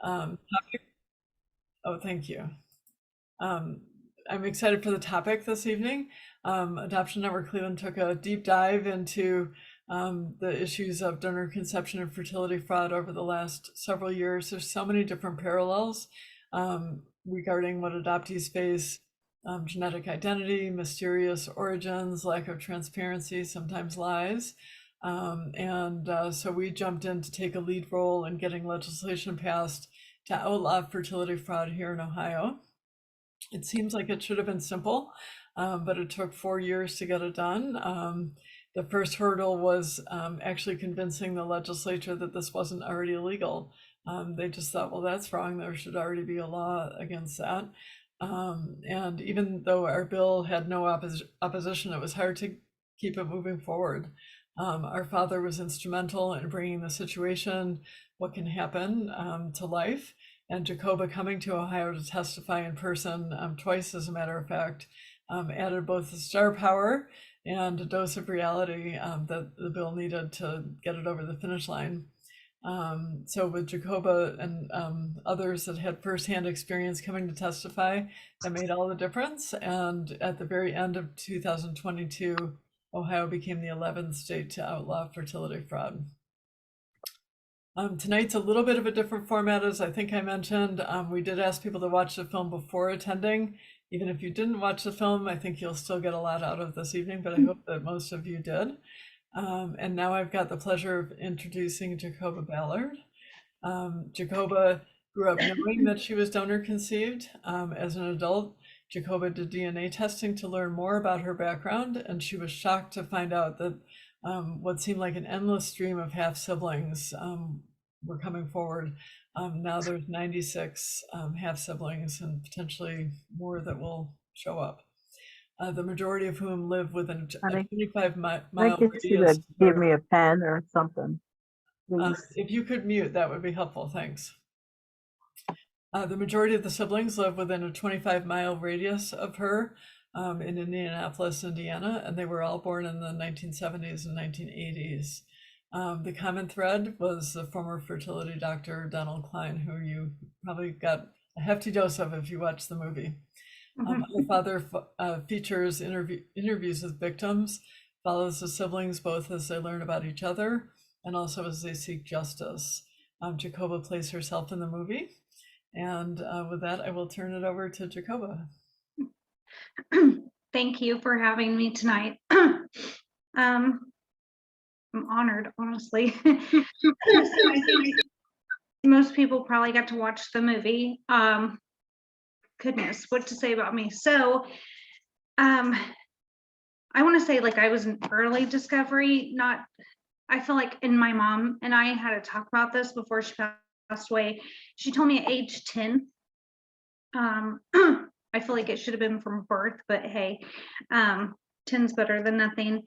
Topic. Oh, thank you. Um, I'm excited for the topic this evening. Adoption Network Cleveland took a deep dive into the issues of donor conception and fertility fraud over the last several years. There's so many different parallels regarding what adoptees face: genetic identity, mysterious origins, lack of transparency, sometimes lies. So we jumped in to take a lead role in getting legislation passed to outlaw fertility fraud here in Ohio. It seems like it should have been simple, but it took 4 years to get it done. The first hurdle was actually convincing the legislature that this wasn't already illegal. They just thought, well, that's wrong. There should already be a law against that. And even though our bill had no opposition, it was hard to keep it moving forward. Our father was instrumental in bringing the situation, what can happen, to life. And Jacoba coming to Ohio to testify in person twice, as a matter of fact, added both the star power and a dose of reality that the bill needed to get it over the finish line. So with Jacoba and others that had firsthand experience coming to testify, that made all the difference. And at the very end of 2022, Ohio became the 11th state to outlaw fertility fraud. Tonight's a little bit of a different format, as I think I mentioned. We did ask people to watch the film before attending. Even if you didn't watch the film, I think you'll still get a lot out of this evening, but I hope that most of you did. And now I've got the pleasure of introducing Jacoba Ballard. Jacoba grew up knowing that she was donor conceived. As an adult, Jacoba did DNA testing to learn more about her background, and she was shocked to find out that what seemed like an endless stream of half siblings were coming forward. Now there's 96 half siblings and potentially more that will show up. The majority of whom live within a 25-mile radius. You could give me a pen or something. If you could mute, that would be helpful. Thanks. The majority of the siblings live within a 25-mile radius of her in Indianapolis, Indiana, and they were all born in the 1970s and 1980s. The common thread was the former fertility doctor, Donald Cline, who you probably got a hefty dose of if you watched the movie. My father features interviews with victims, follows the siblings both as they learn about each other and also as they seek justice. Jacoba plays herself in the movie. And with that, I will turn it over to Jacoba. Thank you for having me tonight. I'm honored, honestly. Most people probably got to watch the movie. Goodness, what to say about me? So I want to say, like, I was an early discovery. I feel like, and my mom and I had to talk about this before she passed away. She told me at age 10. I feel like it should have been from birth, but hey, 10's better than nothing.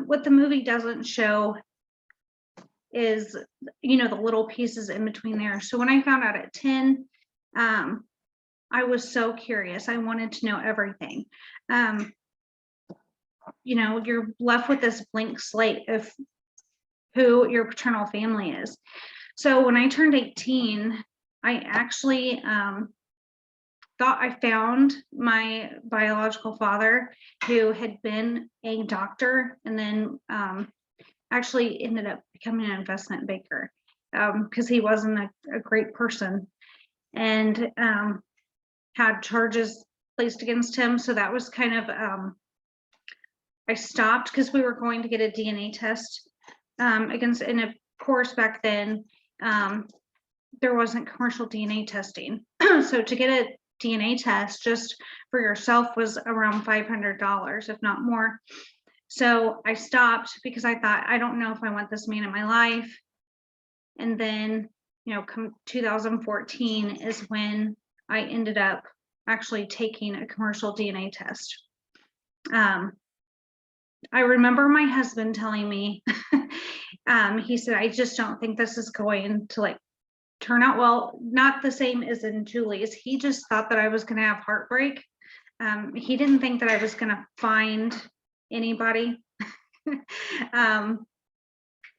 What the movie doesn't show is, the little pieces in between there. So when I found out at 10, I was so curious. I wanted to know everything. You're left with this blank slate of who your paternal family is. So when I turned 18, I actually thought I found my biological father, who had been a doctor and then actually ended up becoming an investment banker because he wasn't a great person and had charges placed against him. So that was kind of, I stopped because we were going to get a DNA test against, and of course back then there wasn't commercial DNA testing. So to get a DNA test just for yourself was around $500, if not more. So I stopped because I thought, I don't know if I want this man in my life. And then, come 2014 is when I ended up actually taking a commercial DNA test. I remember my husband telling me, he said, I just don't think this is going to turn out well. Not the same as in Julie's. He just thought that I was going to have heartbreak. He didn't think that I was going to find anybody.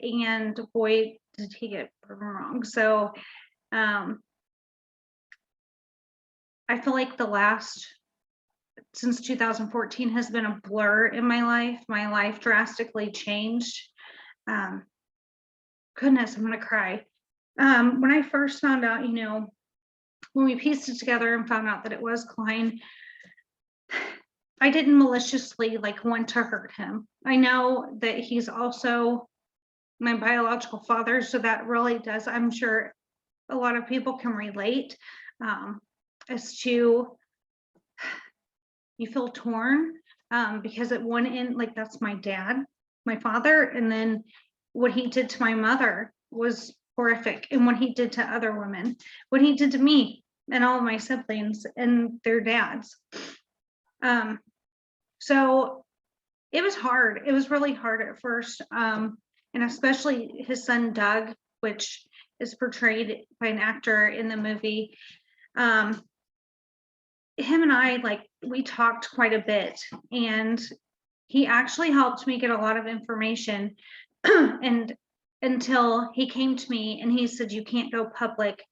And boy, did he get proven wrong. So I feel like since 2014 has been a blur in my life. My life drastically changed. Goodness, I'm gonna cry. When I first found out, when we pieced it together and found out that it was Cline, I didn't maliciously want to hurt him. I know that he's also my biological father, so that really does, I'm sure a lot of people can relate, as to, you feel torn, because at one end, that's my dad, my father, and then what he did to my mother was horrific, and what he did to other women, what he did to me and all of my siblings and their dads. So it was hard. It was really hard at first, and especially his son Doug, which is portrayed by an actor in the movie. Him and I, we talked quite a bit, and he actually helped me get a lot of information and until he came to me and he said, you can't go public,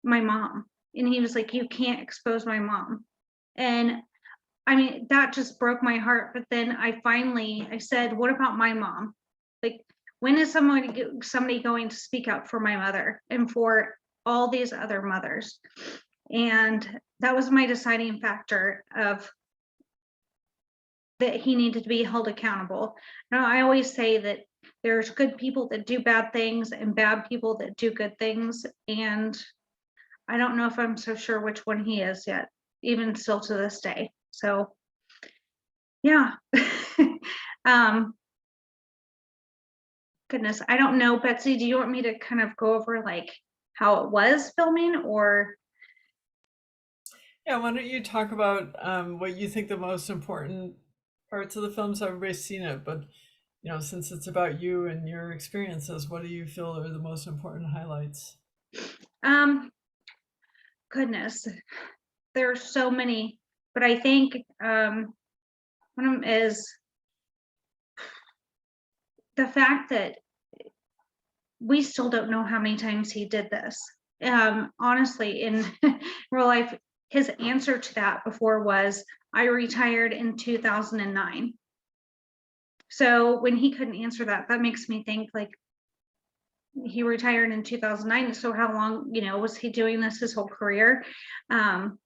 my mom. And he was like, you can't expose my mom. And I mean, that just broke my heart. But then I said, what about my mom? When is somebody going to speak out for my mother and for all these other mothers? And that was my deciding factor of that he needed to be held accountable. Now, I always say that there's good people that do bad things and bad people that do good things. And I don't know if I'm so sure which one he is yet, even still to this day. So, yeah. Goodness, I don't know, Betsy, do you want me to kind of go over how it was filming, or? Yeah, why don't you talk about what you think the most important parts of the film? So everybody's seen it, but since it's about you and your experiences, what do you feel are the most important highlights? Goodness, there are so many, but I think one of them is the fact that we still don't know how many times he did this. Honestly, in real life, his answer to that before was, I retired in 2009. So when he couldn't answer that, that makes me think he retired in 2009. So how long, was he doing this his whole career? And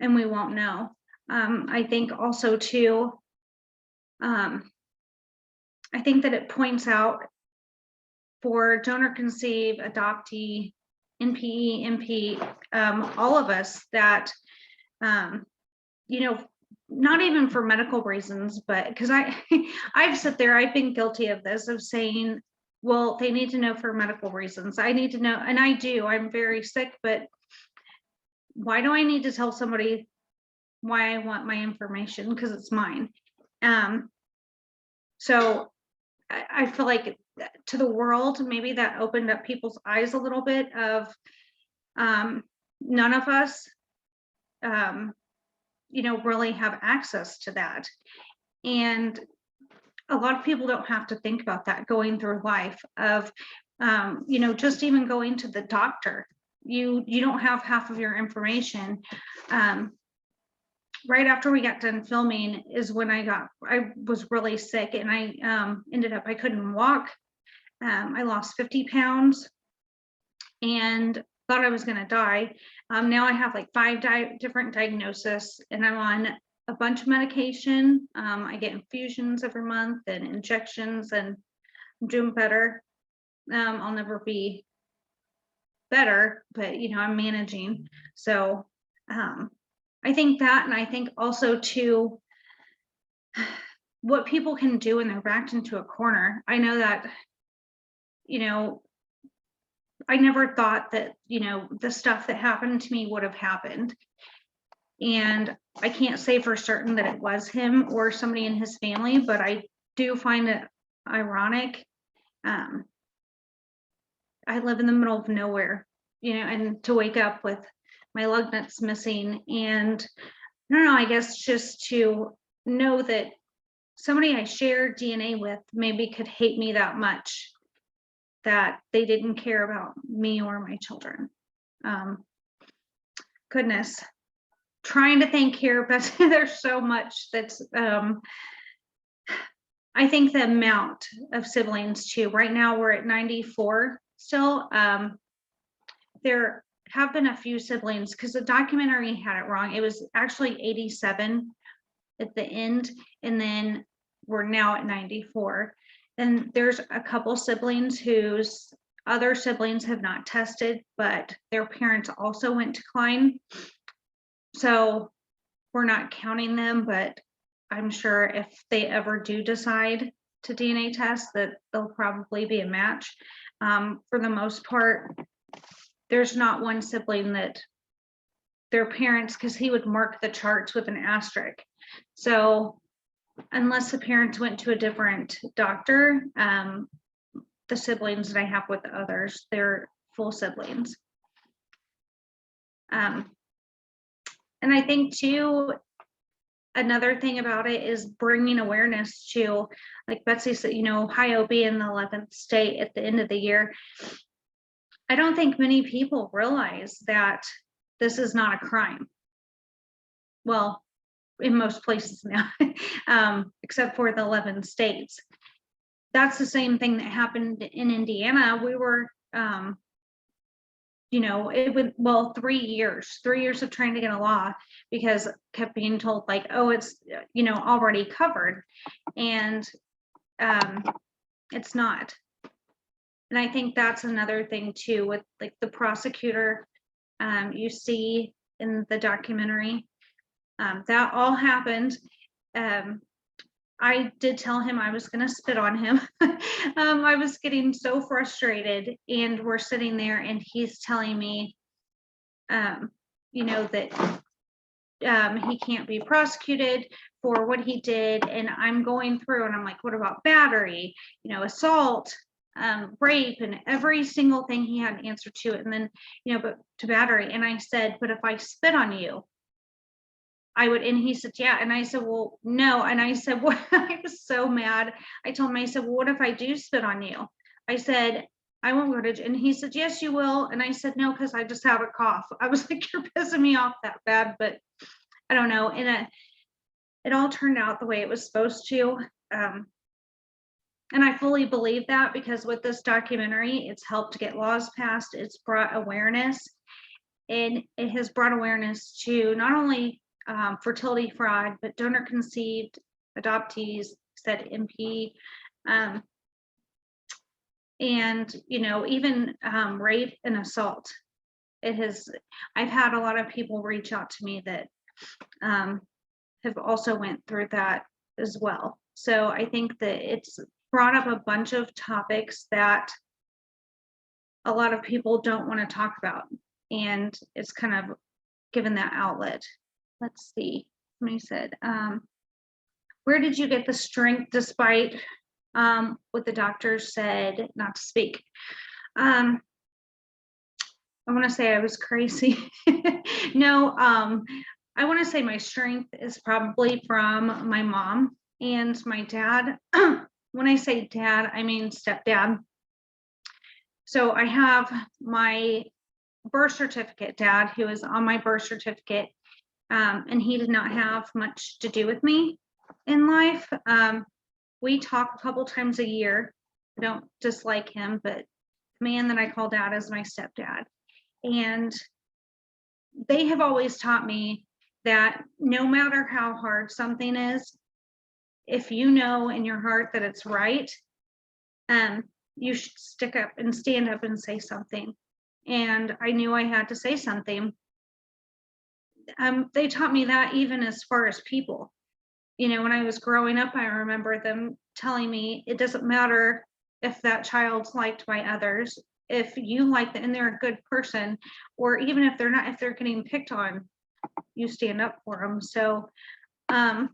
we won't know. I think also too, I think that it points out for donor conceive, adoptee, NPE, NP, all of us that, not even for medical reasons, but because I've sat there, I've been guilty of this, of saying, well, they need to know for medical reasons. I need to know, and I do, I'm very sick, but why do I need to tell somebody why I want my information? Because it's mine. So I feel like to the world, maybe that opened up people's eyes a little bit of none of us, really have access to that. And a lot of people don't have to think about that going through life of, just even going to the doctor. You don't have half of your information. Right after we got done filming is when I was really sick, and I I couldn't walk. I lost 50 pounds and thought I was going to die. Now I have 5 different diagnoses, and I'm on a bunch of medication. I get infusions every month and injections, and I'm doing better. I'll never be better, but I'm managing. So I think that, and I think also too, what people can do when they're backed into a corner. I know that, I never thought that, the stuff that happened to me would have happened. And I can't say for certain that it was him or somebody in his family, but I do find it ironic. I live in the middle of nowhere, and to wake up with my lug nuts missing, and I don't know, I guess just to know that somebody I shared DNA with maybe could hate me that much, that they didn't care about me or my children. Goodness, trying to think here, but there's so much that's, I think the amount of siblings too, right now we're at 94 still. There have been a few siblings, because the documentary had it wrong. It was actually 87 at the end, and then we're now at 94. And there's a couple siblings whose other siblings have not tested, but their parents also went to Cline. So we're not counting them, but I'm sure if they ever do decide to DNA test, that they'll probably be a match. For the most part, there's not one sibling that their parents, because he would mark the charts with an asterisk. So unless the parents went to a different doctor, the siblings that I have with the others, they're full siblings. And I think too, another thing about it is bringing awareness to, like Betsy said, Ohio being the 11th state at the end of the year. I don't think many people realize that this is not a crime. Well, in most places now, except for the 11 states. That's the same thing that happened in Indiana. We were, it would, 3 years of trying to get a law, because kept being told like, oh, it's, already covered. And it's not. And I think that's another thing too, with like the prosecutor, you see in the documentary, that all happened. I did tell him I was going to spit on him. I was getting so frustrated, and we're sitting there and he's telling me, that he can't be prosecuted for what he did. And I'm going through and I'm like, what about battery, assault, rape, and every single thing he had an answer to it. And then, but to battery. And I said, but if I spit on you, I would, and he said, yeah. And I said, well, no. And I said, what? I was so mad. I told him, I said, well, what if I do spit on you? I said, I won't go to, and he said, yes, you will. And I said, no, because I just have a cough. I was like, you're pissing me off that bad, but I don't know. And it all turned out the way it was supposed to. And I fully believe that, because with this documentary, it's helped get laws passed. It's brought awareness, and it has brought awareness to not only fertility fraud, but donor conceived, adoptees, said MP, and even rape and assault. I've had a lot of people reach out to me that have also went through that as well. So I think that it's brought up a bunch of topics that a lot of people don't want to talk about, and it's kind of given that outlet. Let's see, somebody said, where did you get the strength despite what the doctors said not to speak? I want to say I was crazy. No, I want to say my strength is probably from my mom and my dad. When I say dad, I mean stepdad. So I have my birth certificate dad, who is on my birth certificate, and he did not have much to do with me in life. We talk a couple times a year. I don't dislike him, but the man that I call dad is my stepdad. And they have always taught me that no matter how hard something is, if you know in your heart that it's right, you should stick up and stand up and say something. And I knew I had to say something. They taught me that even as far as people. When I was growing up, I remember them telling me it doesn't matter if that child's liked by others. If you like them and they're a good person, or even if they're not, if they're getting picked on, you stand up for them. So I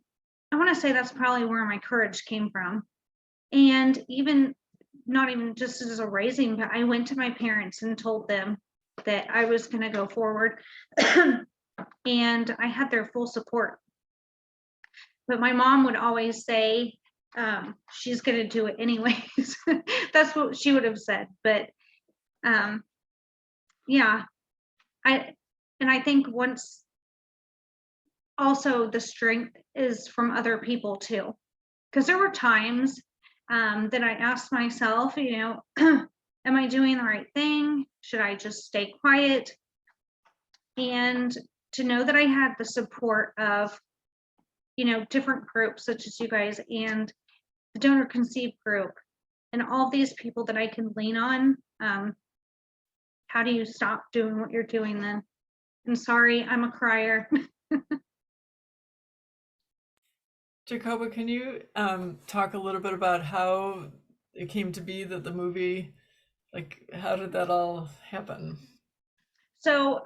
want to say that's probably where my courage came from. And even not even just as a raising, but I went to my parents and told them that I was going to go forward. And I had their full support. But my mom would always say, she's going to do it anyways. That's what she would have said. But yeah, I think once also the strength is from other people too. Because there were times that I asked myself, you know, am I doing the right thing? Should I just stay quiet? And to know that I had the support of, you know, different groups such as you guys and the donor conceived group and all these people that I can lean on. How do you stop doing what you're doing then? And sorry, I'm a crier. Jacoba, can you talk a little bit about how it came to be that the movie, like, how did that all happen? So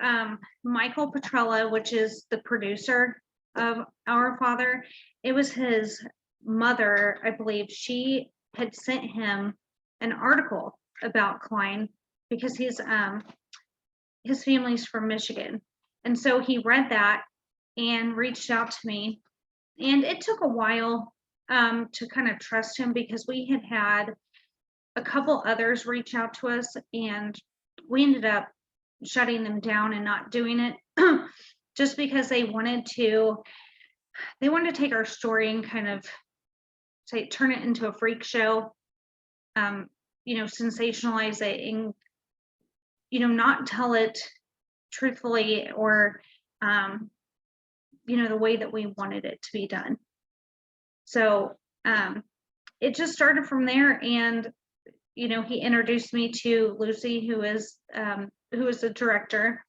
Michael Petrella, which is the producer of Our Father, it was his mother, I believe. She had sent him an article about Cline because his family's from Michigan. And so he read that and reached out to me. And it took a while to kind of trust him because we had had a couple others reach out to us and we ended up shutting them down and not doing it just because they wanted to take our story and kind of say turn it into a freak show, you know, sensationalize it and, you know, not tell it truthfully or you know, the way that we wanted it to be done. So it just started from there. And you know, he introduced me to Lucy, who is the director.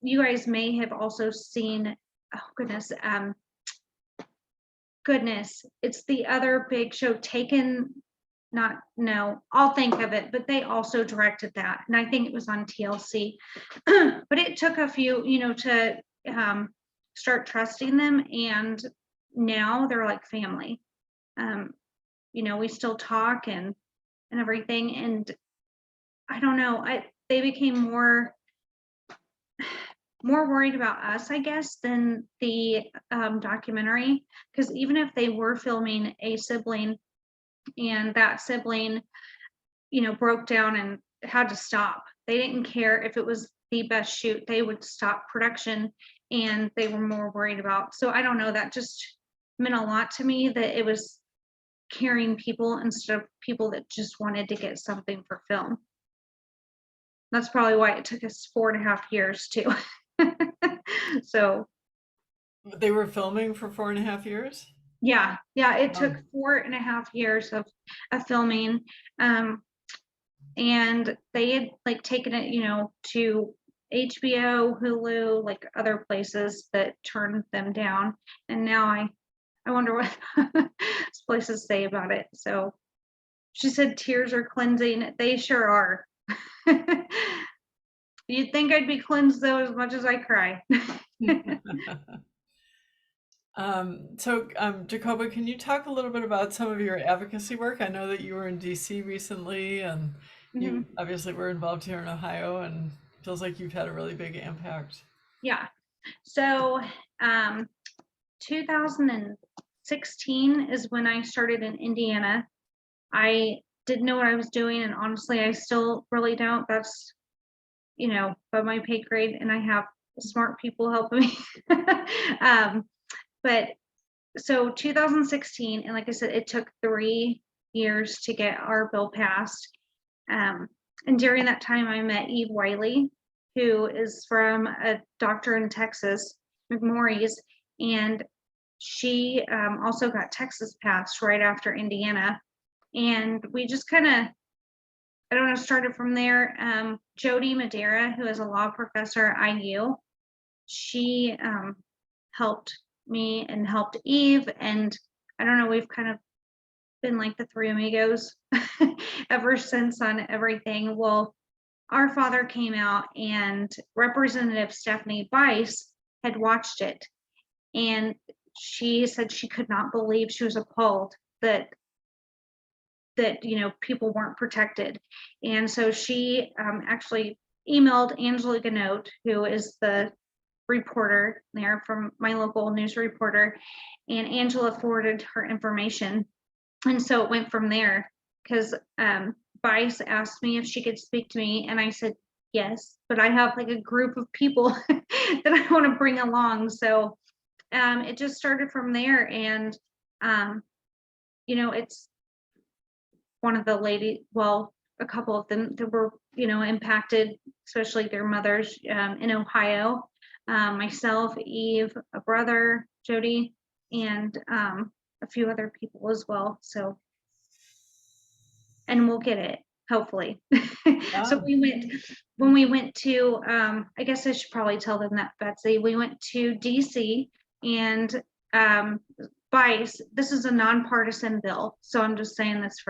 You guys may have also seen, oh goodness, it's the other big show, Taken. I'll think of it, but they also directed that, and I think it was on TLC. But it took a few, you know, to start trusting them, and now they're like family. You know, we still talk and everything, and I don't know, they became more worried about us, I guess, than the documentary, because even if they were filming a sibling and that sibling, you know, broke down and had to stop, they didn't care if it was the best shoot, they would stop production, and they were more worried about. So I don't know, that just meant a lot to me that it was caring people instead of people that just wanted to get something for film. That's probably why it took us 4.5 years too. So They were filming for 4.5 years? yeah, it took 4.5 years of filming. And they had like taken it, you know, to HBO, Hulu, like other places that turned them down. And now I wonder what these places say about it. So she said tears are cleansing. They sure are. You'd think I'd be cleansed though as much as I cry. Jacoba, can you talk a little bit about some of your advocacy work? I know that you were in DC recently, and you obviously were involved here in Ohio, and feels like you've had a really big impact. Yeah. So 2016 is when I started in Indiana. I didn't know what I was doing, and honestly, I still really don't. That's, you know, above my pay grade, and I have smart people helping me. But so 2016, and like I said, it took 3 years to get our bill passed. And during that time, I met Eve Wiley, who is from a doctor in Texas, McMorris, and she also got Texas passed right after Indiana. And we just kind of, I don't know, started from there. Jody Madera, who is a law professor at IU, she helped me and helped Eve. And I don't know, we've kind of been like the three amigos ever since on everything. Well, Our Father came out, and Representative Stephanie Bice had watched it, and she said she could not believe, she was appalled that you know, people weren't protected. And so she actually emailed Angela Ganote, who is the reporter there from my local news reporter, and Angela forwarded her information. And so it went from there, because Bice asked me if she could speak to me, and I said yes, but I have like a group of people that I want to bring along. So it just started from there. And, it's one of the a couple of them that were, impacted, especially their mothers in Ohio. Myself, Eve, a brother, Jody, and a few other people as well. So, and we'll get it, hopefully. So when we went to, I guess I should probably tell them that, Betsy, we went to DC and this is a nonpartisan bill. So I'm just saying this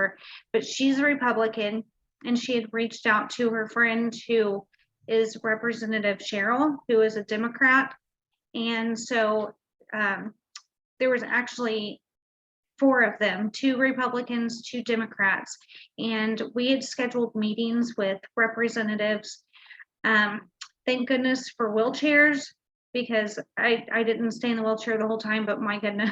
but she's a Republican, and she had reached out to her friend who is Representative Cheryl, who is a Democrat. And so there was actually 4 of them, 2 Republicans, 2 Democrats, and we had scheduled meetings with representatives. Thank goodness for wheelchairs, because I didn't stay in the wheelchair the whole time, but my goodness,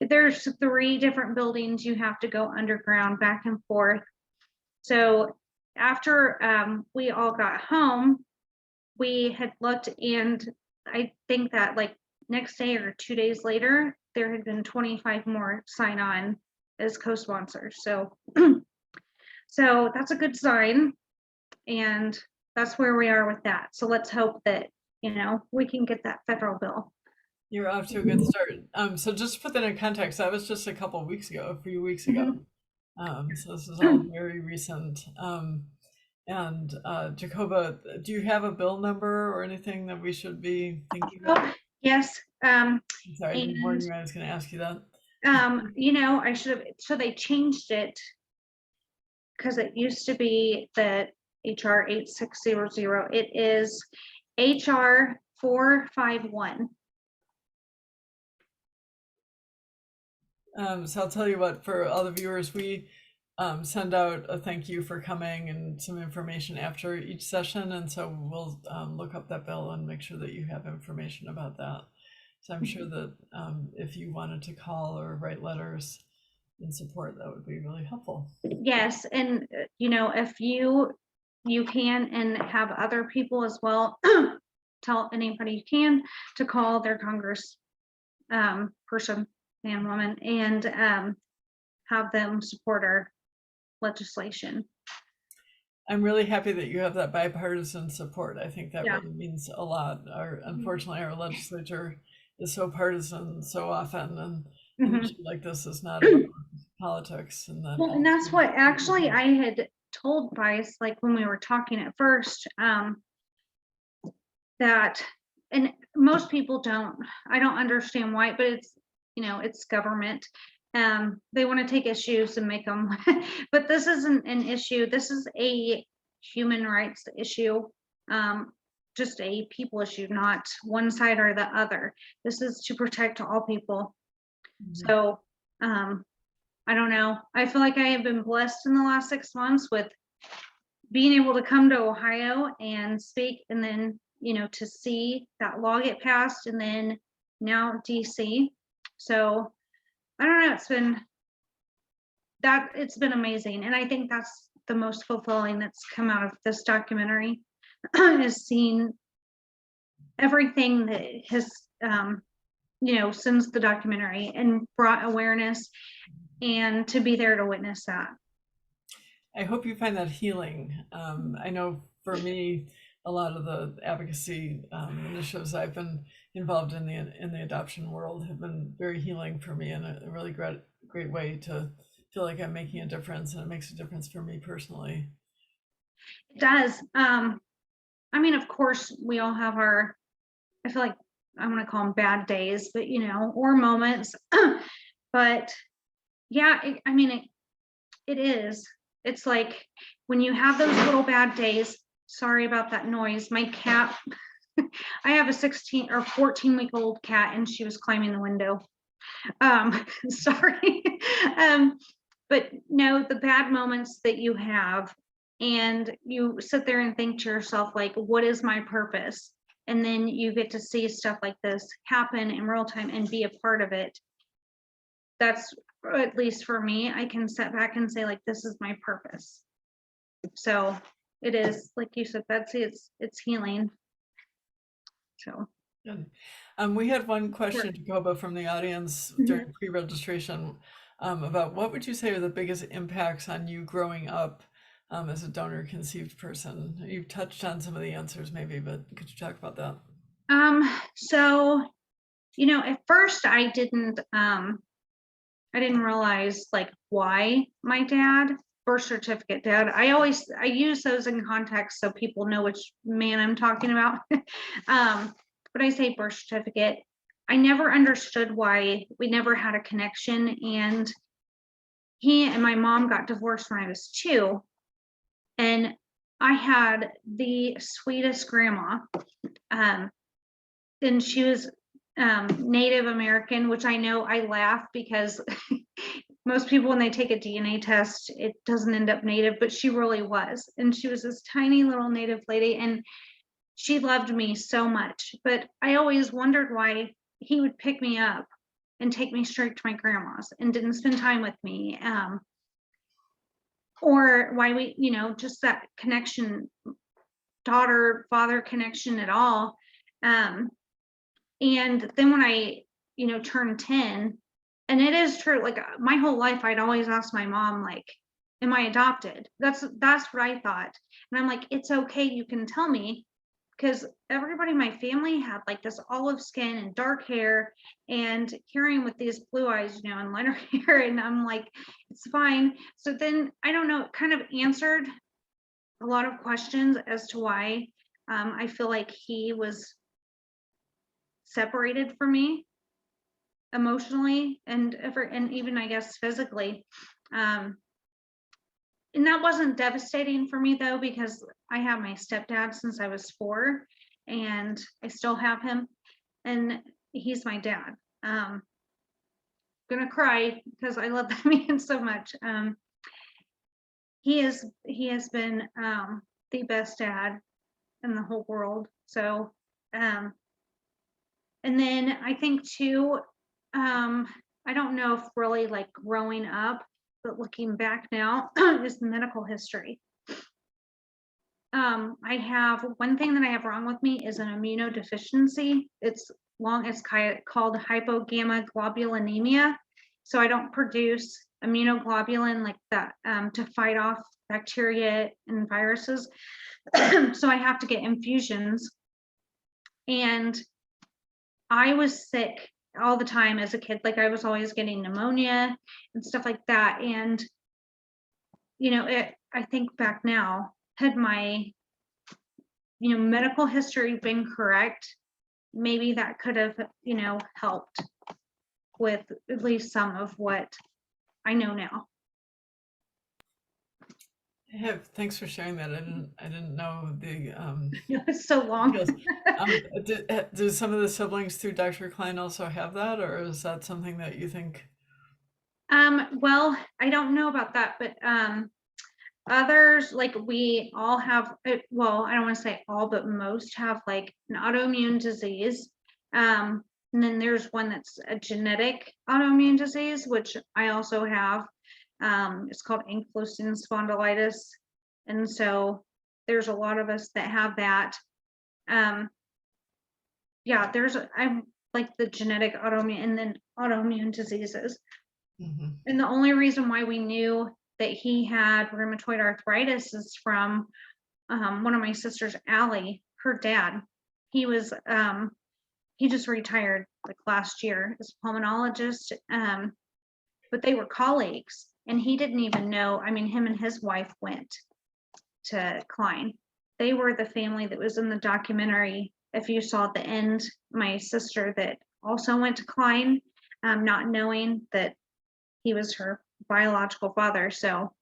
there's 3 different buildings you have to go underground back and forth. So after we all got home, we had looked, and I think that like next day or 2 days later, there had been 25 more sign on as co-sponsors. So, so that's a good sign. And that's where we are with that. So let's hope that, we can get that federal bill. You're off to a good start. So just to put that in context, that was just a few weeks ago. So this is all very recent. And Jacoba, do you have a bill number or anything that we should be thinking about? Yes. I'm sorry, I didn't warn you I was going to ask you that. I should have, so they changed it because it used to be the HR 8600. It is HR 451. So I'll tell you what, for all the viewers, we send out a thank you for coming and some information after each session. And so we'll look up that bill and make sure that you have information about that. So I'm sure that if you wanted to call or write letters in support, that would be really helpful. Yes, and if you can, and have other people as well, tell anybody you can to call their Congress person, man, woman, and have them support our legislation. I'm really happy that you have that bipartisan support. I think that Yeah. really means a lot. Unfortunately, our legislature is so partisan so often, and an issue like this is not about politics. And that's what actually I had told Bryce, like when we were talking at first, that, and most people I don't understand why, but it's government. They want to take issues and make them, but this isn't an issue. This is a human rights issue, just a people issue, not one side or the other. This is to protect all people. So, I don't know. I feel like I have been blessed in the last 6 months with being able to come to Ohio and speak, and then, to see that law get passed, and then now DC. So I don't know, it's been amazing. And I think that's the most fulfilling that's come out of this documentary, is seeing everything that has, since the documentary, and brought awareness, and to be there to witness that. I hope you find that healing. I know for me, a lot of the advocacy initiatives I've been involved in the adoption world have been very healing for me, in a really great way to feel like I'm making a difference, and it makes a difference for me personally. It does. Of course, we all have I feel like I want to call them bad days, but or moments. But yeah, it is. It's like when you have those little bad days. Sorry about that noise. My cat, I have a 16 or 14-week-old cat, and she was climbing the window. Sorry. But no, the bad moments that you have, and you sit there and think to yourself, like, what is my purpose? And then you get to see stuff like this happen in real time and be a part of it. That's, at least for me, I can sit back and say, like, this is my purpose. So it is, like you said, Betsy, it's healing. So. Good. We had one question, Jacoba, from the audience during pre-registration about what would you say are the biggest impacts on you growing up as a donor conceived person? You've touched on some of the answers maybe, but could you talk about that? So, at first I didn't realize like why my dad, birth certificate dad, I use those in context so people know which man I'm talking about. But I say birth certificate, I never understood why we never had a connection, and he and my mom got divorced when I was 2, and I had the sweetest grandma, and she was Native American, which I know I laugh because most people, when they take a DNA test, it doesn't end up Native, but she really was. And she was this tiny little Native lady, and she loved me so much. But I always wondered why he would pick me up and take me straight to my grandma's and didn't spend time with me. Or why we, just that connection, daughter-father connection at all. And then when I, turned 10, and it is true, like my whole life, I'd always ask my mom, like, am I adopted? That's what I thought. And I'm like, it's okay, you can tell me, because everybody in my family had like this olive skin and dark hair, and hearing with these blue eyes, and lighter hair, and I'm like, it's fine. So then, I don't know, it kind of answered a lot of questions as to why I feel like he was separated from me emotionally and even I guess physically. And that wasn't devastating for me though, because I have my stepdad since I was 4, and I still have him, and he's my dad. Gonna cry because I love that man so much. He has been the best dad in the whole world. So, and then I think too, I don't know if really like growing up, but looking back now is the medical history. I have one thing that I have wrong with me is an immunodeficiency. It's called hypogammaglobulinemia. So I don't produce immunoglobulin like that to fight off bacteria and viruses. So I have to get infusions. And I was sick all the time as a kid. Like I was always getting pneumonia and stuff like that. And, I think back now, had my, medical history been correct, maybe that could have, helped with at least some of what I know now. Thanks for sharing that. I didn't know the It's so long. do some of the siblings through Dr. Cline also have that, or is that something that you think? Well, I don't know about that, but others, like we all have, well, I don't want to say all, but most have like an autoimmune disease. And then there's one that's a genetic autoimmune disease, which I also have. It's called ankylosing spondylitis. And so there's a lot of us that have that. Yeah, I'm like the genetic autoimmune and then autoimmune diseases. Mm-hmm. And the only reason why we knew that he had rheumatoid arthritis is from one of my sisters, Allie, her dad. He was, he just retired like last year as a pulmonologist, but they were colleagues, and he didn't even know. I mean, him and his wife went to Cline. They were the family that was in the documentary. If you saw at the end, my sister that also went to Cline, not knowing that he was her biological father. So,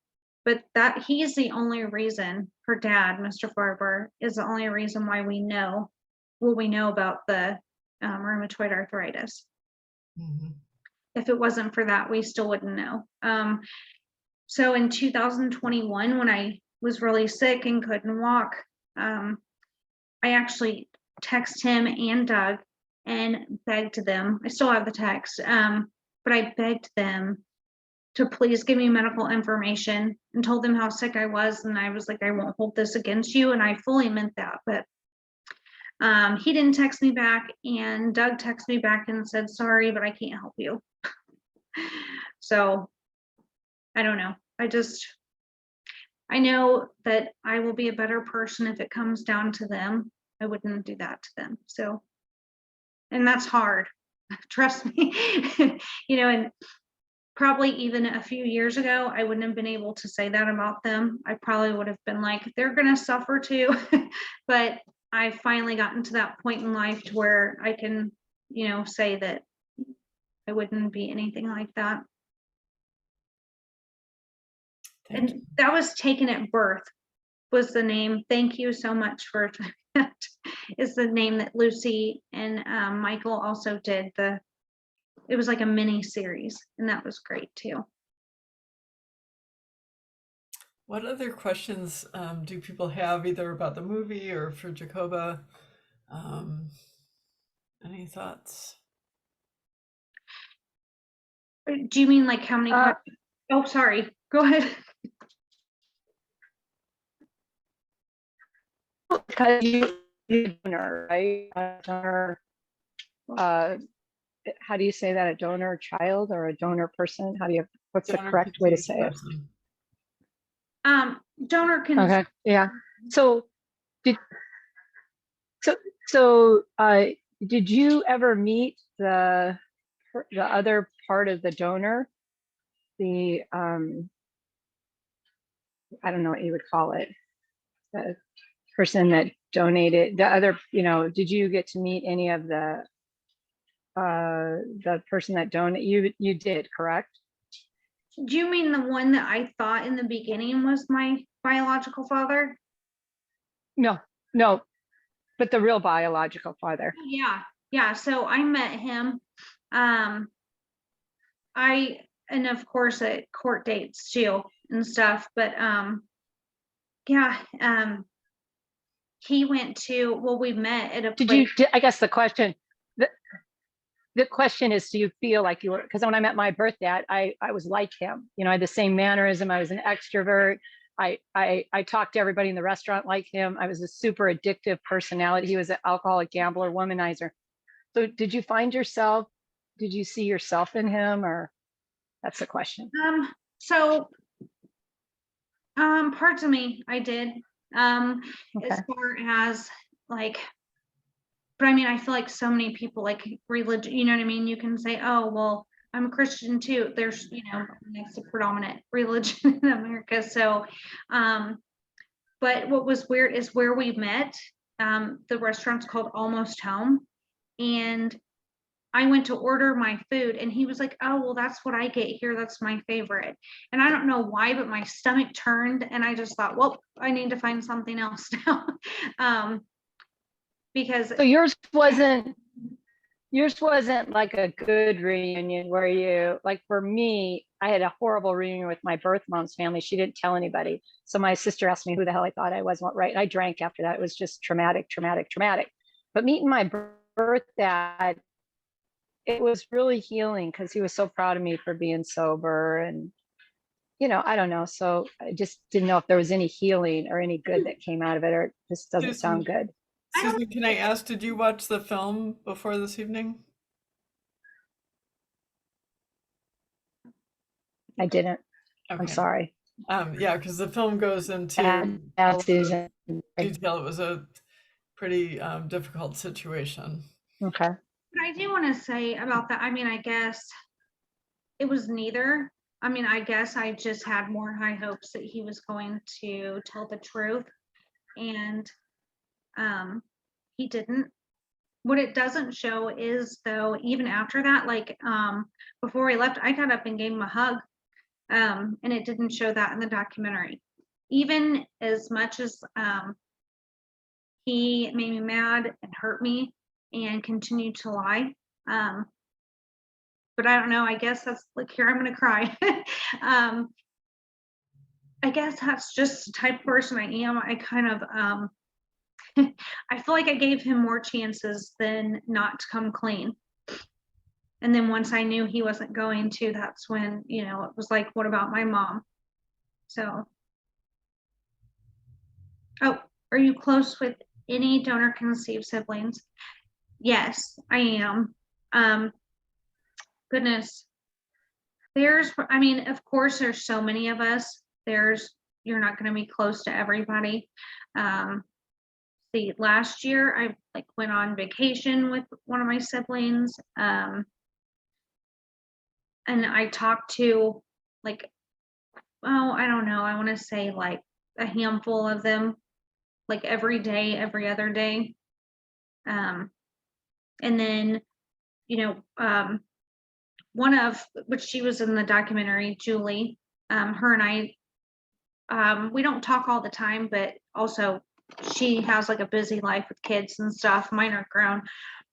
but that he's the only reason, her dad, Mr. Farber, is the only reason why we know what we know about the rheumatoid arthritis. Mm-hmm. If it wasn't for that, we still wouldn't know. So in 2021, when I was really sick and couldn't walk, I actually texted him and Doug and begged them. I still have the text, but I begged them to please give me medical information, and told them how sick I was. And I was like, I won't hold this against you. And I fully meant that. But he didn't text me back, and Doug texted me back and said, sorry, but I can't help you. So I don't know. I know that I will be a better person if it comes down to them. I wouldn't do that to them. So, and that's hard. Trust me. And probably even a few years ago, I wouldn't have been able to say that about them. I probably would have been like, they're going to suffer too. But I finally gotten to that point in life to where I can, say that I wouldn't be anything like that. And that was taken at birth, was the name. Thank you so much for that. Is the name that Lucy and Michael also did. It was like a mini series, and that was great too. What other questions do people have, either about the movie or for Jacoba? Any thoughts? Do you mean like how many questions? Oh, sorry. Go ahead. Because you're a donor, right? A donor, how do you say that? A donor child or a donor person? What's the correct way to say it? Donor can. Okay, yeah. So did you ever meet the other part of the donor? The I don't know what you would call it. The person that donated, the other, did you get to meet any of the person that donated? You did, correct? Do you mean the one that I thought in the beginning was my biological father? No, but the real biological father. Yeah. So I met him. And of course at court dates too and stuff. But he went to, we met at a place. I guess the question is, do you feel like you were, because when I met my birth dad, I was like him, I had the same mannerism. I was an extrovert. I talked to everybody in the restaurant like him. I was a super addictive personality. He was an alcoholic, gambler, womanizer. So did you see yourself in him, or that's the question? Parts of me, I did. Okay. As far as like, but I mean, I feel like so many people like religion, you know what I mean? You can say, oh, well, I'm a Christian too. There's, that's the predominant religion in America. So, but what was weird is where we met, the restaurant's called Almost Home. And I went to order my food and he was like, oh, well, that's what I get here. That's my favorite. And I don't know why, but my stomach turned and I just thought, well, I need to find something else now. Because so yours wasn't like a good reunion where you, like for me, I had a horrible reunion with my birth mom's family. She didn't tell anybody. So my sister asked me who the hell I thought I was. Right. And I drank after that. It was just traumatic. But meeting my birth dad, it was really healing because he was so proud of me for being sober. And, I don't know. So I just didn't know if there was any healing or any good that came out of it, or it just doesn't sound good. Susan, can I ask, did you watch the film before this evening? I didn't. Okay. I'm sorry. Yeah, because the film goes into Susan. detail. It was a pretty difficult situation. Okay. But I do want to say about that, I mean, I guess it was neither. I mean, I guess I just had more high hopes that he was going to tell the truth, and he didn't. What it doesn't show is, though, even after that, like before we left, I got up and gave him a hug, and it didn't show that in the documentary. Even as much as he made me mad and hurt me and continued to lie. But I don't know, I guess that's like, here, I'm gonna cry. I guess that's just the type of person I am. I kind of, I feel like I gave him more chances than not to come clean. And then once I knew he wasn't going to, that's when, you know, it was like, what about my mom? So. Oh, are you close with any donor conceived siblings? Yes, I am. Goodness. I mean, of course, there's so many of us. You're not going to be close to everybody. Last year I like went on vacation with one of my siblings. And I talked to like, oh, I don't know. I want to say like a handful of them, like every day, every other day. And then, you know, which she was in the documentary, Julie, her and I, we don't talk all the time, but also she has like a busy life with kids and stuff. Mine are grown,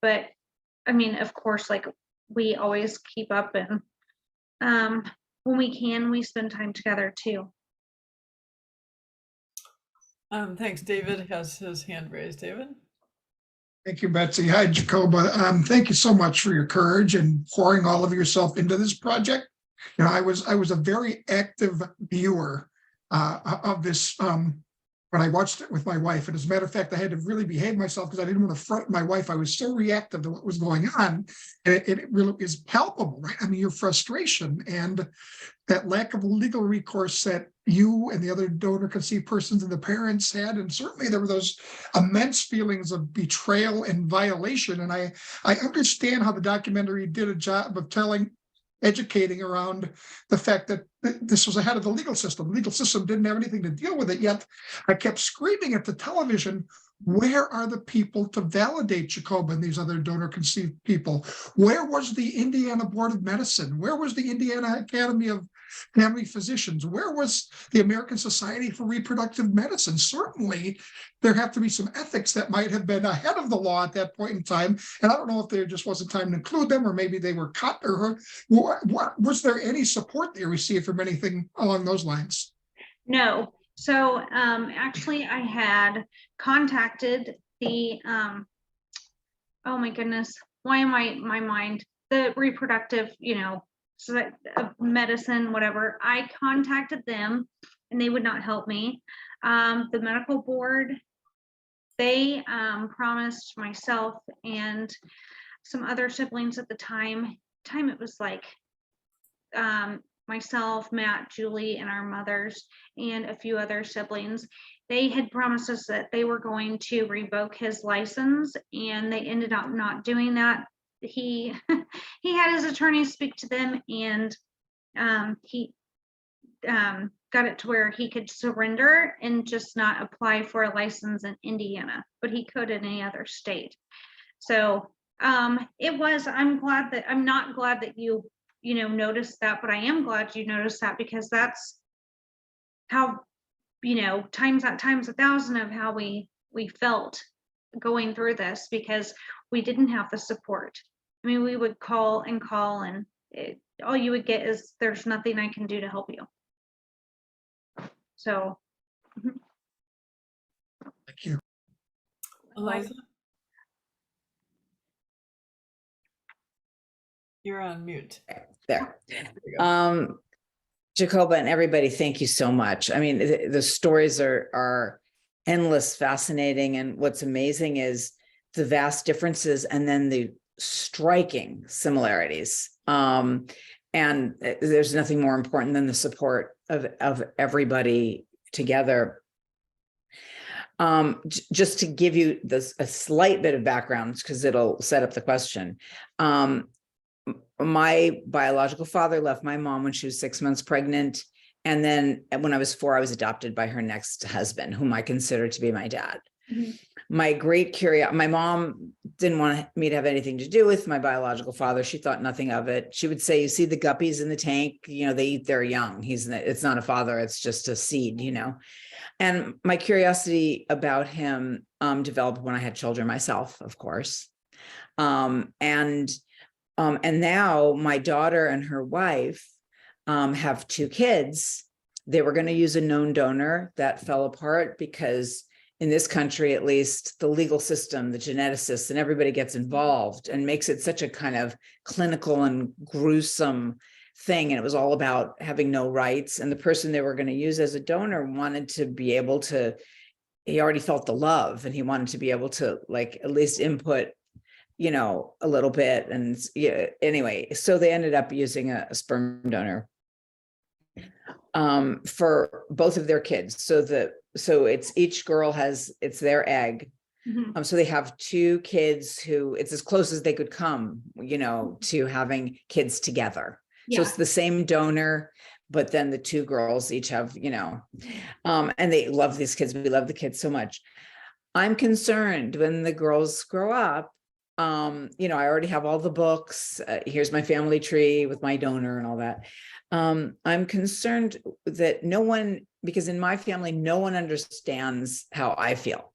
but I mean, of course, like we always keep up, and when we can, we spend time together too. Thanks. David has his hand raised. David? Thank you, Betsy. Hi, Jacoba. Thank you so much for your courage and pouring all of yourself into this project. You know, I was a very active viewer of this when I watched it with my wife. And as a matter of fact, I had to really behave myself because I didn't want to frighten my wife. I was so reactive to what was going on. And it really is palpable, right? I mean, your frustration and that lack of legal recourse that you and the other donor conceived persons and the parents had. And certainly there were those immense feelings of betrayal and violation. And I understand how the documentary did a job of educating around the fact that this was ahead of the legal system. The legal system didn't have anything to deal with it, yet I kept screaming at the television, where are the people to validate Jacoba and these other donor conceived people? Where was the Indiana Board of Medicine? Where was the Indiana Academy of Family Physicians? Where was the American Society for Reproductive Medicine? Certainly, there have to be some ethics that might have been ahead of the law at that point in time. And I don't know if there just wasn't time to include them, or maybe they were cut, or was there any support they received from anything along those lines? No. So actually I had contacted the oh my goodness, why am my mind, the reproductive, you know, so that medicine, whatever. I contacted them and they would not help me. The medical board, they promised myself and some other siblings at the time it was like myself, Matt, Julie, and our mothers, and a few other siblings. They had promised us that they were going to revoke his license, and they ended up not doing that. He he had his attorney speak to them, and he got it to where he could surrender and just not apply for a license in Indiana, but he could in any other state. So I'm not glad that you know, notice that, but I am glad you noticed that, because that's how, you know, times 1,000 of how we felt going through this, because we didn't have the support. I mean, we would call and all you would get is, there's nothing I can do to help you. So. Thank you. Eliza? You're on mute. There. You go. Jacoba and everybody, thank you so much. I mean, the stories are endless, fascinating. And what's amazing is the vast differences and then the striking similarities. And there's nothing more important than the support of everybody together. Just to give you a slight bit of background, because it'll set up the question. My biological father left my mom when she was 6 months pregnant. And then when I was 4, I was adopted by her next husband, whom I consider to be my dad. Mm-hmm. My mom didn't want me to have anything to do with my biological father. She thought nothing of it. She would say, you see the guppies in the tank, you know, they eat their young. It's not a father, it's just a seed, you know. And my curiosity about him developed when I had children myself, of course. And now my daughter and her wife have 2 kids. They were going to use a known donor that fell apart because in this country, at least, the legal system, the geneticists, and everybody gets involved and makes it such a kind of clinical and gruesome thing. And it was all about having no rights. And the person they were going to use as a donor wanted to be able to, he already felt the love and he wanted to be able to like at least input, you know, a little bit. And yeah, anyway, so they ended up using a sperm donor for both of their kids. So it's each girl has, it's their egg. Mhm. So they have two kids who it's as close as they could come, you know, to having kids together. So Yeah. it's the same donor, but then the two girls each have, you know, and they love these kids. We love the kids so much. I'm concerned when the girls grow up, you know, I already have all the books. Here's my family tree with my donor and all that. I'm concerned that no one, because in my family, no one understands how I feel.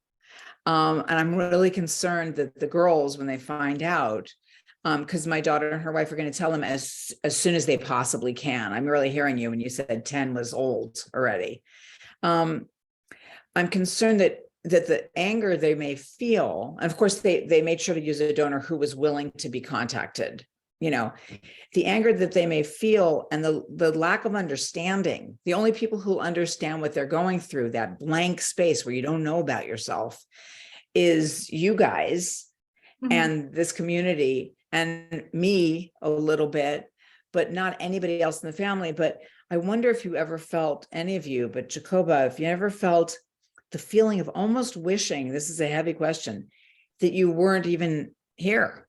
And I'm really concerned that the girls, when they find out, because my daughter and her wife are going to tell them as soon as they possibly can. I'm really hearing you when you said 10 was old already. I'm concerned that the anger they may feel, and of course they made sure to use a donor who was willing to be contacted, you know, the anger that they may feel and the lack of understanding. The only people who understand what they're going through, that blank space where you don't know about yourself, is you guys Mhm. and this community and me a little bit, but not anybody else in the family. But I wonder if you ever felt, any of you, but Jacoba, if you ever felt the feeling of almost wishing, this is a heavy question, that you weren't even here.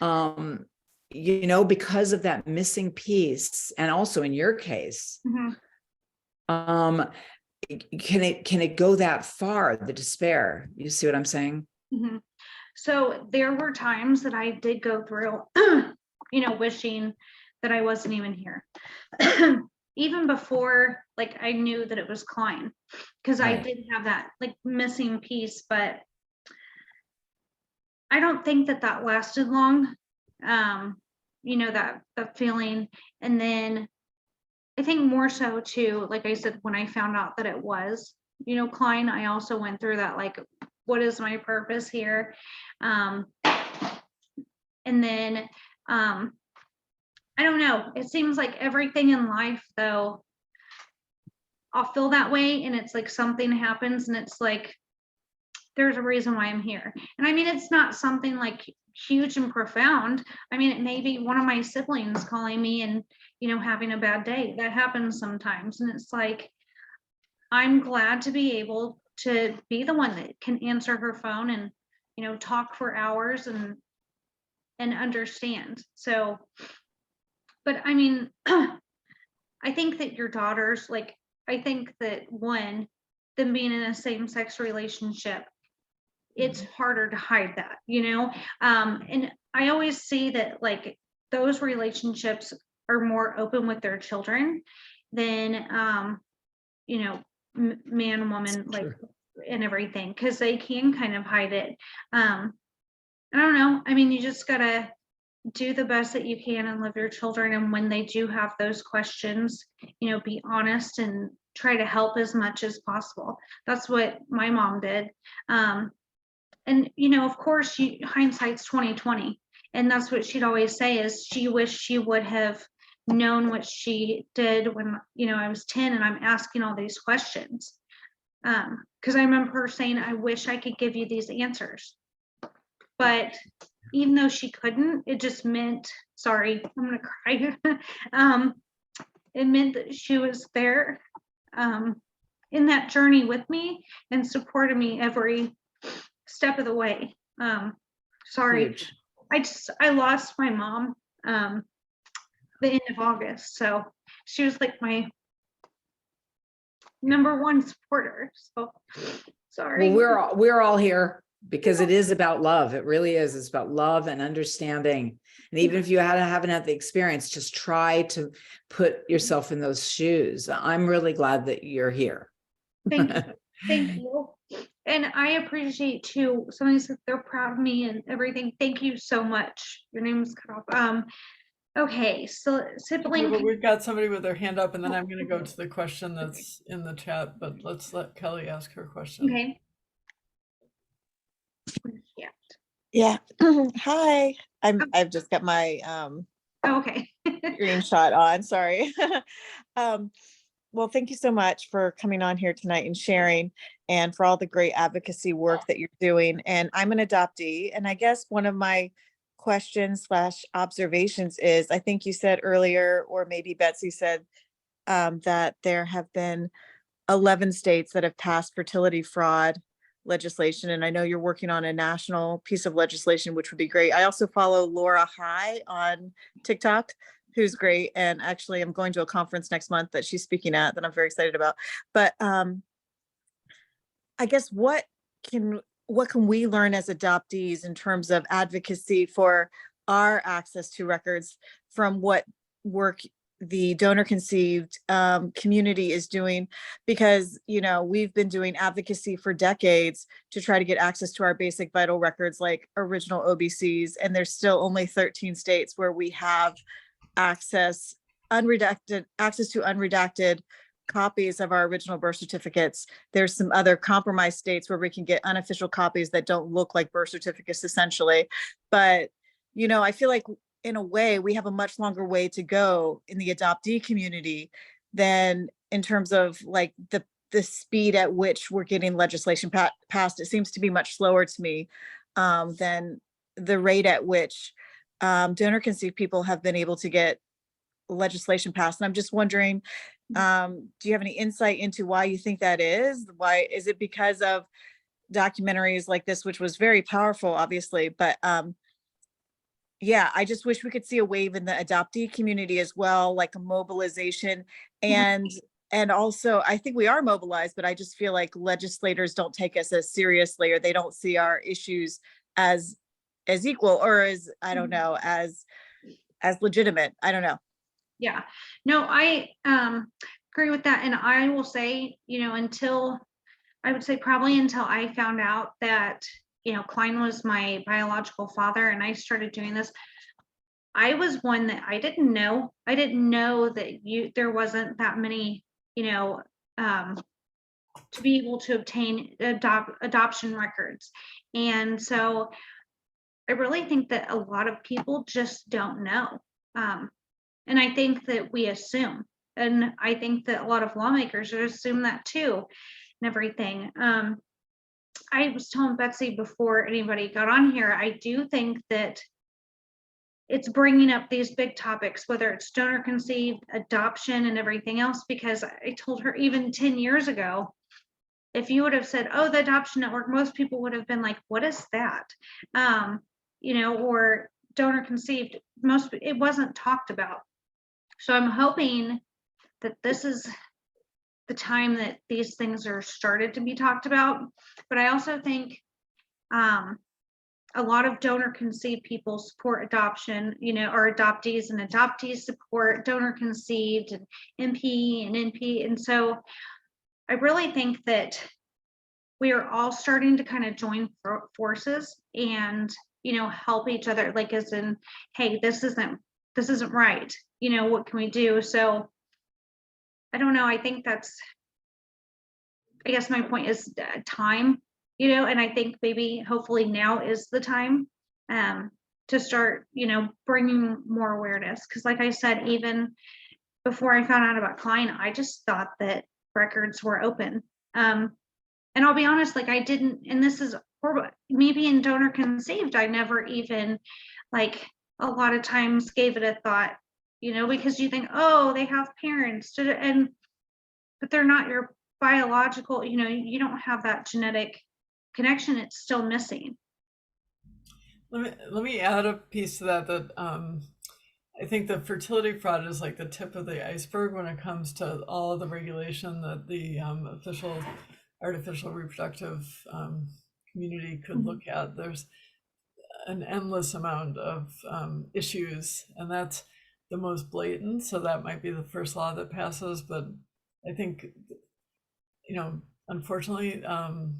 You know, because of that missing piece. And also in your case, Mhm. can it go that far, the despair? You see what I'm saying? Mhm. So there were times that I did go through, you know, wishing that I wasn't even here. Even before, like, I knew that it was Cline, because I Right. did have that like missing piece, but I don't think that that lasted long. You know, that feeling. And then I think more so too, like I said, when I found out that it was, you know, Cline, I also went through that, like, what is my purpose here? And then I don't know, it seems like everything in life though, I'll feel that way, and it's like something happens and it's like there's a reason why I'm here. And I mean, it's not something like huge and profound. I mean, it may be one of my siblings calling me and, you know, having a bad day. That happens sometimes. And it's like, I'm glad to be able to be the one that can answer her phone and, you know, talk for hours and understand. So, but I mean, I think that your daughters, like, I think that one, them being in a same-sex relationship, it's harder to hide that, you know? And I always see that, like, those relationships are more open with their children than, you know, man and woman, like, and everything, because they can kind of hide it. I don't know. I mean, you just gotta do the best that you can and love your children. And when they do have those questions, you know, be honest and try to help as much as possible. That's what my mom did. And, you know, of course, hindsight's 2020. And that's what she'd always say, is she wished she would have known what she did when, you know, I was 10 and I'm asking all these questions. Because I remember her saying, I wish I could give you these answers. But even though she couldn't, it just meant, sorry, I'm gonna cry. It meant that she was there in that journey with me and supported me every step of the way. Sorry, Huge. I lost my mom the end of August, so she was like my #1 supporter. So sorry. Well, we're all here because it is about love. It really is. It's about love and understanding. And even if you haven't had the experience, just try to put yourself in those shoes. I'm really glad that you're here. Thank you. Thank you. And I appreciate too, somebody said they're proud of me and everything. Thank you so much. Your name's cut off. Okay, so Well, sibling. we've got somebody with their hand up, and then I'm going to go to the question that's in the chat, but let's let Kelly ask her question. Okay, Yeah. Yeah. Hi. I've just got my Okay. screenshot on. Sorry. Well, thank you so much for coming on here tonight and sharing, and for all the great advocacy work that you're doing. And I'm an adoptee, and I guess one of my questions slash observations is, I think you said earlier, or maybe Betsy said, that there have been 11 states that have passed fertility fraud legislation. And I know you're working on a national piece of legislation, which would be great. I also follow Laura High on TikTok, who's great. And actually, I'm going to a conference next month that she's speaking at that I'm very excited about. But I guess what can we learn as adoptees in terms of advocacy for our access to records from what work the donor conceived community is doing? Because, you know, we've been doing advocacy for decades to try to get access to our basic vital records like original OBCs, and there's still only 13 states where we have access to unredacted copies of our original birth certificates. There's some other compromised states where we can get unofficial copies that don't look like birth certificates essentially. But, you know, I feel like in a way we have a much longer way to go in the adoptee community than in terms of like the speed at which we're getting legislation passed. It seems to be much slower to me than the rate at which donor conceived people have been able to get legislation passed. And I'm just wondering, do you have any insight into why you think that is? Why is it? Because of documentaries like this, which was very powerful, obviously, but yeah, I just wish we could see a wave in the adoptee community as well, like a mobilization. And also, I think we are mobilized, but I just feel like legislators don't take us as seriously, or they don't see our issues as equal, or as, I don't know, as legitimate. I don't know. Yeah, no, I agree with that. And I will say, you know, I would say probably until I found out that, you know, Cline was my biological father and I started doing this, I was one that I didn't know that there wasn't that many, you know, to be able to obtain adoption records. And so I really think that a lot of people just don't know. And I think that we assume, and I think that a lot of lawmakers assume that too, and everything. I was telling Betsy before anybody got on here, I do think that it's bringing up these big topics, whether it's donor conceived, adoption, and everything else, because I told her even 10 years ago, if you would have said, oh, the adoption network, most people would have been like, what is that? You know, or donor conceived, it wasn't talked about. So I'm hoping that this is the time that these things are started to be talked about. But I also think a lot of donor conceived people support adoption, you know, or adoptees, and adoptees support donor conceived, and MP and NP. And so I really think that we are all starting to kind of join forces and, you know, help each other, like as in, hey, this isn't right. You know, what can we do? So I don't know. I think I guess my point is time, you know, and I think maybe hopefully now is the time to start, you know, bringing more awareness. Because like I said, even before I found out about Cline, I just thought that records were open. And I'll be honest, like I didn't, and this is horrible, maybe in donor conceived, I never even like a lot of times gave it a thought, you know, because you think, oh, they have parents, but they're not your biological, you know, you don't have that genetic connection, it's still missing. Let me add a piece to that I think the fertility fraud is like the tip of the iceberg when it comes to all of the regulation that the official artificial reproductive community could look at. There's an endless amount of issues, and that's the most blatant. So that might be the first law that passes. But I think, you know, unfortunately,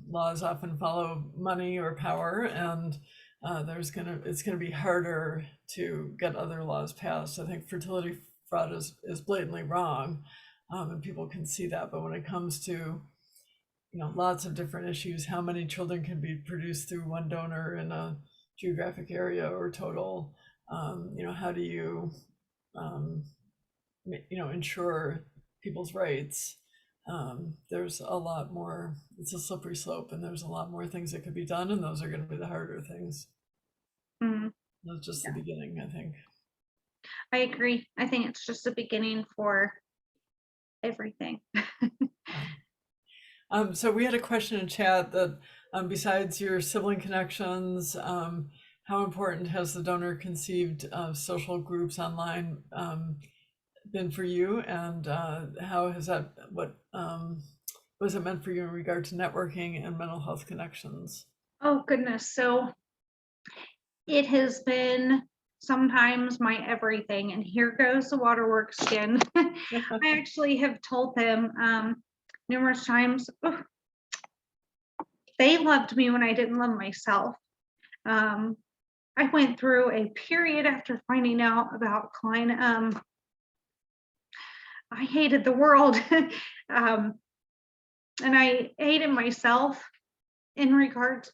laws often follow money or power, and it's gonna be harder to get other laws passed. I think fertility fraud is blatantly wrong, and people can see that. But when it comes to, lots of different issues. How many children can be produced through one donor in a geographic area or total? How do you, ensure people's rights? There's a lot more. It's a slippery slope, and there's a lot more things that could be done, and those are going to be the harder things. Mhm. That's just the beginning, I think. I agree. I think it's just the beginning for everything. So we had a question in chat that besides your sibling connections, how important has the donor conceived social groups online been for you, and how has that, what has it meant for you in regard to networking and mental health connections? Oh goodness. So it has been sometimes my everything, and here goes the waterworks again. I actually have told them numerous times, "Oh, they loved me when I didn't love myself." I went through a period after finding out about Cline. I hated the world, and I hated myself in regards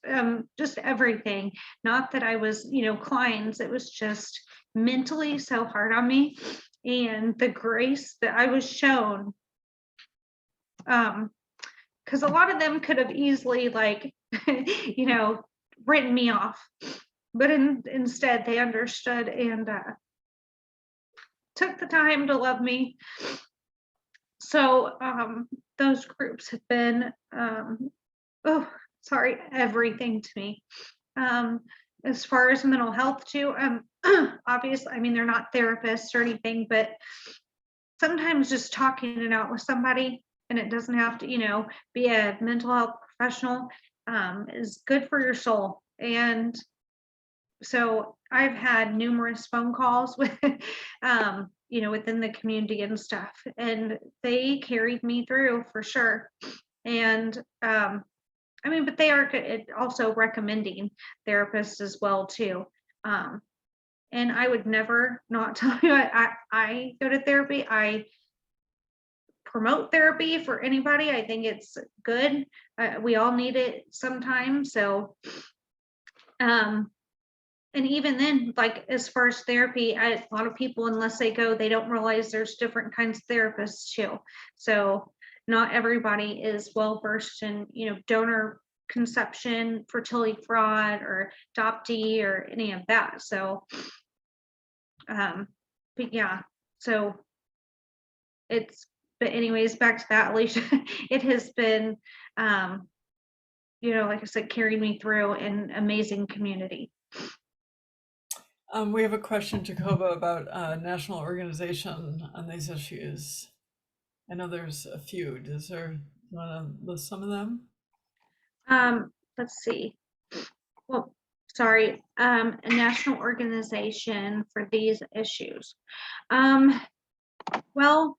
just everything. Not that I was Cline's, it was just mentally so hard on me, and the grace that I was shown, because a lot of them could have easily written me off, but instead they understood and took the time to love me. So those groups have been everything to me. As far as mental health too, obviously, I mean, they're not therapists or anything, but sometimes just talking it out with somebody, and it doesn't have to, be a mental health professional, is good for your soul. And so I've had numerous phone calls with, within the community and stuff, and they carried me through for sure. And but they are also recommending therapists as well too. And I would never not tell you I go to therapy. I promote therapy for anybody. I think it's good. We all need it sometimes. So, and even then, like as far as therapy, a lot of people, unless they go, they don't realize there's different kinds of therapists too. So not everybody is well versed in, donor conception, fertility fraud, or adoptee, or any of that. So, but yeah, so but anyways, back to that, Alicia, it has been, like I said, carried me through an amazing community. We have a question, Jacoba, about national organization on these issues. I know there's a few. You want to list some of them? Let's see. Well, sorry, a national organization for these issues. Well,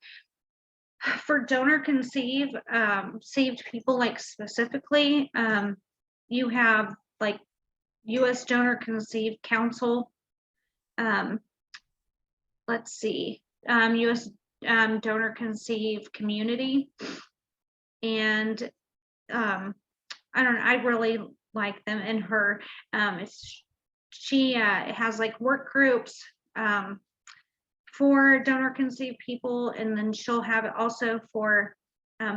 for donor conceived people, like specifically, you have like U.S. Donor Conceived Council. Let's see, U.S. Donor Conceived Community, and I don't know, I really like them. And her, she has like work groups for donor conceived people, and then she'll have it also for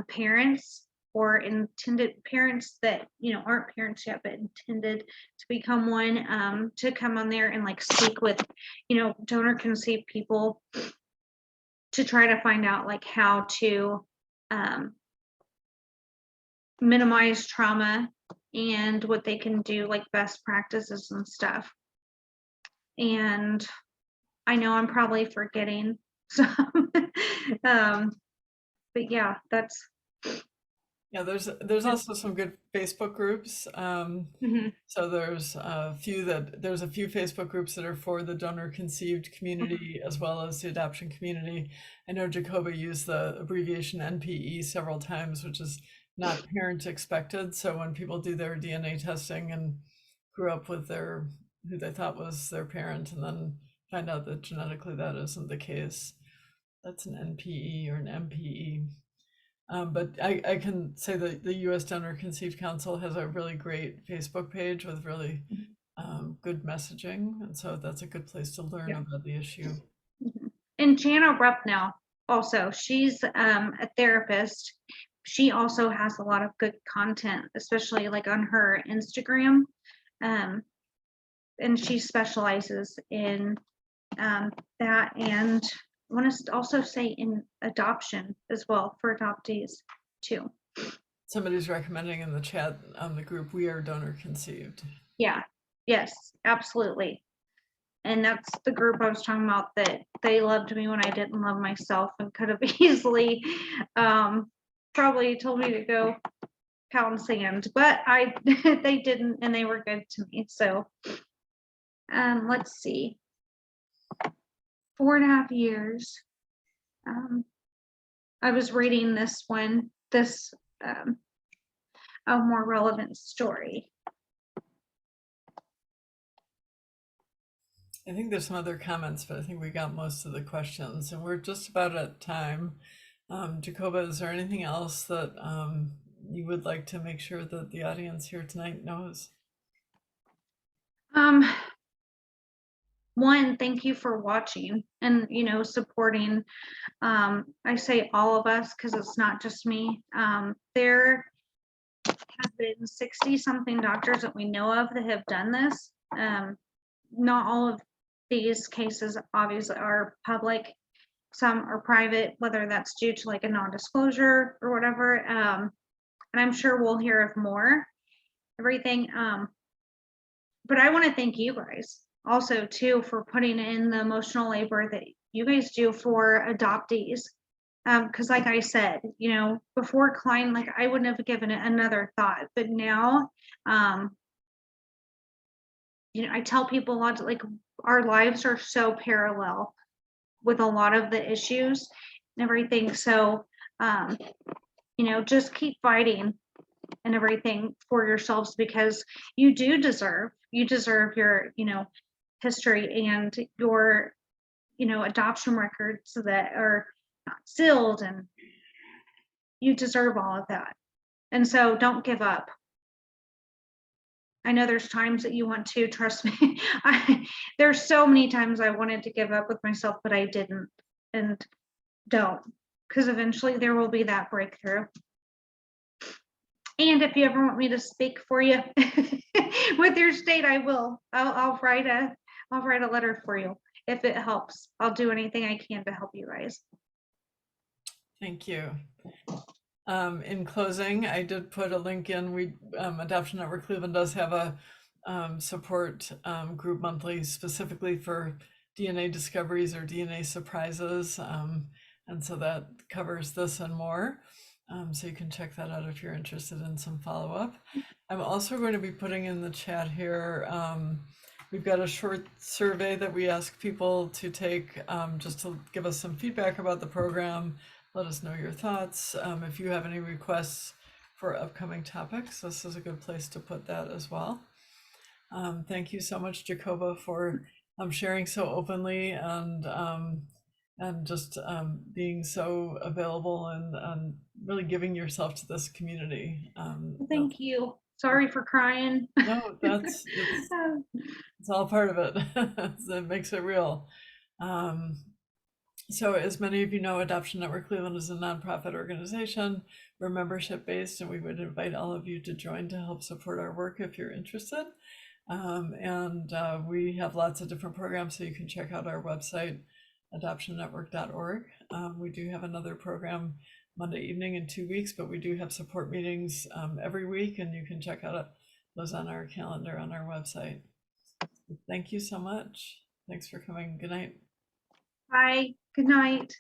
parents or intended parents that aren't parents yet but intended to become one, to come on there and like speak with donor conceived people to try to find out like how to minimize trauma and what they can do, like best practices and stuff. And I know I'm probably forgetting some, but yeah, that's. Yeah, there's also some good Facebook groups. So there's a few Facebook groups that are for the donor conceived community as well as the adoption community. I know Jacoba used the abbreviation NPE several times, which is not parent expected. So when people do their DNA testing and grew up with who they thought was their parent, and then find out that genetically that isn't the case, that's an NPE or an MPE. But I can say that the U.S. Donor Conceived Council has a really great Facebook page with really good messaging. And so that's a good place to learn about the issue. And Jana Rupp now also, she's a therapist. She also has a lot of good content, especially like on her Instagram. And she specializes in that, and I want to also say in adoption as well for adoptees too. Somebody's recommending in the chat on the group, We Are Donor Conceived. Yeah, yes, absolutely. And that's the group I was talking about, that they loved me when I didn't love myself and could have easily probably told me to go pound sand, but they didn't, and they were good to me. So let's see, 4.5 years. I was reading this a more relevant story. I think there's some other comments, but I think we got most of the questions, and we're just about at time. Jacoba, is there anything else that you would like to make sure that the audience here tonight knows? One, thank you for watching and, supporting. I say all of us because it's not just me. There have been 60 something doctors that we know of that have done this. Not all of these cases obviously are public. Some are private, whether that's due to like a non-disclosure or whatever. And I'm sure we'll hear of more, everything. But I want to thank you guys also too for putting in the emotional labor that you guys do for adoptees. Because like I said, before Cline, like I wouldn't have given it another thought, but now, I tell people a lot, like our lives are so parallel with a lot of the issues and everything. So, just keep fighting and everything for yourselves, because you deserve your, history and your, adoption records that are not sealed, and you deserve all of that. And so don't give up. I know there's times that you want to, trust me. There's so many times I wanted to give up with myself, but I didn't, and don't, because eventually there will be that breakthrough. And if you ever want me to speak for you with your state, I will. I'll write a letter for you if it helps. I'll do anything I can to help you guys. Thank you. In closing, I did put a link in. Adoption Network Cleveland does have a support group monthly specifically for DNA discoveries or DNA surprises. And so that covers this and more. So you can check that out if you're interested in some follow-up. I'm also going to be putting in the chat here, we've got a short survey that we ask people to take just to give us some feedback about the program. Let us know your thoughts. If you have any requests for upcoming topics, this is a good place to put that as well. Thank you so much, Jacoba, for sharing so openly and just being so available and really giving yourself to this community. Thank you. Sorry for crying. No, it's all part of it. It makes it real. So as many of you know, Adoption Network Cleveland is a nonprofit organization. We're membership based, and we would invite all of you to join to help support our work if you're interested. We have lots of different programs, so you can check out our website, adoptionnetwork.org. We do have another program Monday evening in 2 weeks, but we do have support meetings every week, and you can check out those on our calendar on our website. Thank you so much. Thanks for coming. Good night. Bye. Good night.